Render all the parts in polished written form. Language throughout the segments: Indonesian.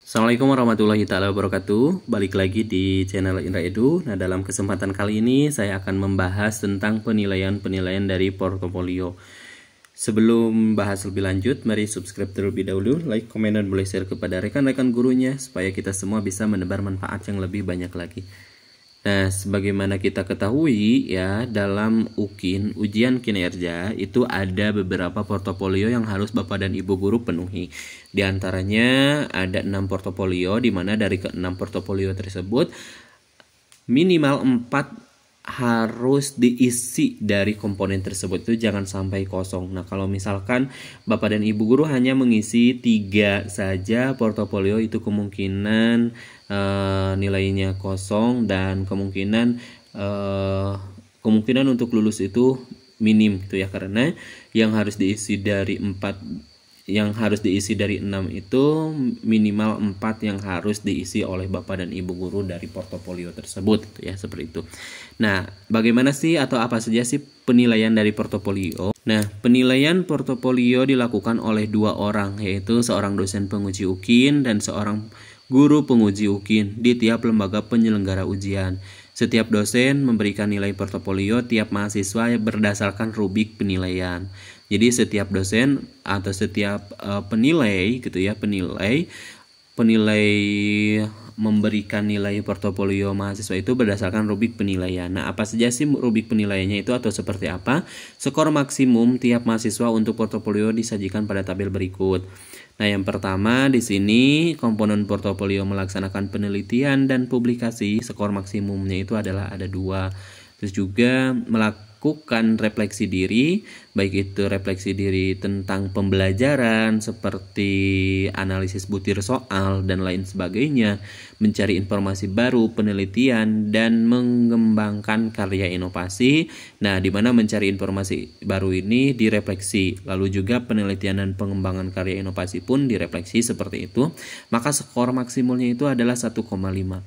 Assalamualaikum warahmatullahi taala wabarakatuh. Balik lagi di channel Indra Edu. Nah, dalam kesempatan kali ini saya akan membahas tentang penilaian-penilaian dari portofolio. Sebelum bahas lebih lanjut, mari subscribe terlebih dahulu, like, komen, dan boleh share kepada rekan-rekan gurunya supaya kita semua bisa menebar manfaat yang lebih banyak lagi. Nah, sebagaimana kita ketahui ya, dalam UKIN, ujian kinerja, itu ada beberapa portofolio yang harus Bapak dan Ibu guru penuhi. Di antaranya ada 6 portofolio, di mana dari ke-6 portofolio tersebut minimal 4 harus diisi dari komponen tersebut, itu jangan sampai kosong. Nah, kalau misalkan Bapak dan Ibu guru hanya mengisi 3 saja portofolio, itu kemungkinan nilainya kosong dan kemungkinan untuk lulus itu minim gitu ya, karena yang harus diisi dari 6 itu minimal 4 yang harus diisi oleh Bapak dan Ibu guru dari portofolio tersebut gitu ya, seperti itu. Nah, bagaimana sih atau apa saja sih penilaian dari portofolio? Nah, penilaian portofolio dilakukan oleh 2 orang, yaitu seorang dosen penguji UKIN dan seorang guru penguji UKIN di tiap lembaga penyelenggara ujian. Setiap dosen memberikan nilai portofolio tiap mahasiswa berdasarkan rubrik penilaian. Jadi setiap dosen atau setiap penilai gitu ya, penilai memberikan nilai portofolio mahasiswa itu berdasarkan rubrik penilaian. Nah, apa saja sih rubrik penilaiannya itu atau seperti apa? Skor maksimum tiap mahasiswa untuk portofolio disajikan pada tabel berikut. Nah, yang pertama di sini komponen portofolio melaksanakan penelitian dan publikasi, skor maksimumnya itu adalah ada 2. Terus juga melakukan refleksi diri, baik itu refleksi diri tentang pembelajaran seperti analisis butir soal dan lain sebagainya, mencari informasi baru, penelitian, dan mengembangkan karya inovasi. Nah, di mana mencari informasi baru ini direfleksi, lalu juga penelitian dan pengembangan karya inovasi pun direfleksi seperti itu, maka skor maksimalnya itu adalah 1,5.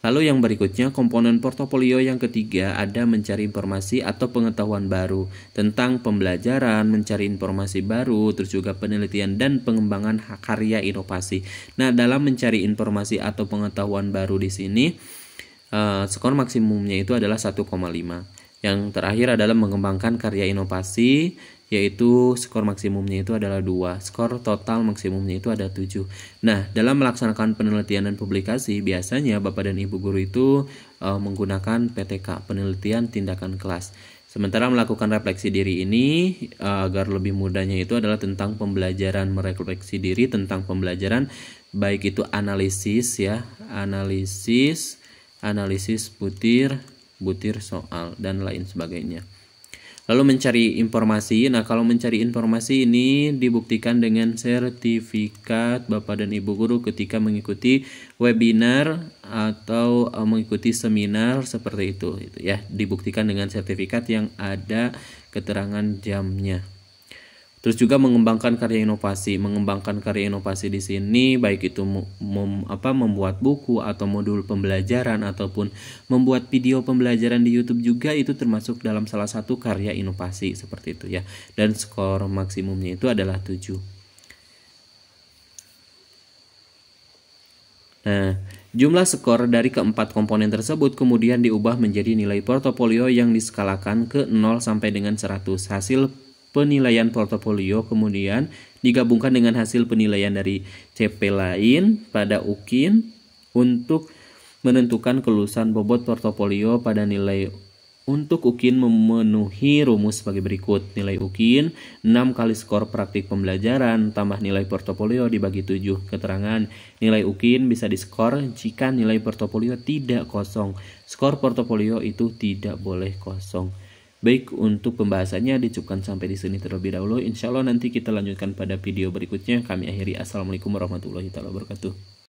Lalu yang berikutnya, komponen portofolio yang ketiga ada mencari informasi atau pengetahuan baru tentang pembelajaran, mencari informasi baru, terus juga penelitian dan pengembangan karya inovasi. Nah, dalam mencari informasi atau pengetahuan baru di sini, skor maksimumnya itu adalah 1,5. Yang terakhir adalah mengembangkan karya inovasi, yaitu skor maksimumnya itu adalah 2. Skor total maksimumnya itu ada 7. Nah, dalam melaksanakan penelitian dan publikasi, biasanya Bapak dan Ibu guru itu menggunakan PTK, penelitian tindakan kelas. Sementara melakukan refleksi diri ini agar lebih mudahnya itu adalah tentang pembelajaran, merefleksi diri tentang pembelajaran, baik itu analisis ya, analisis butir soal dan lain sebagainya. Lalu mencari informasi. Nah, kalau mencari informasi ini dibuktikan dengan sertifikat Bapak dan Ibu guru ketika mengikuti webinar atau mengikuti seminar seperti itu ya. Dibuktikan dengan sertifikat yang ada keterangan jamnya. Terus juga mengembangkan karya inovasi. Mengembangkan karya inovasi di sini baik itu membuat buku atau modul pembelajaran ataupun membuat video pembelajaran di YouTube juga, itu termasuk dalam salah satu karya inovasi seperti itu ya. Dan skor maksimumnya itu adalah 7. Nah, jumlah skor dari keempat komponen tersebut kemudian diubah menjadi nilai portofolio yang diskalakan ke 0 sampai dengan 100. Hasil penilaian portofolio kemudian digabungkan dengan hasil penilaian dari CP lain pada UKIN untuk menentukan kelulusan bobot portofolio. Pada nilai untuk UKIN memenuhi rumus sebagai berikut. Nilai UKIN 6 kali skor praktik pembelajaran tambah nilai portofolio dibagi 7. Keterangan nilai UKIN bisa diskor jika nilai portofolio tidak kosong. Skor portofolio itu tidak boleh kosong. Baik, untuk pembahasannya dicukupkan sampai di sini terlebih dahulu. Insya Allah nanti kita lanjutkan pada video berikutnya. Kami akhiri. Assalamualaikum warahmatullahi wabarakatuh.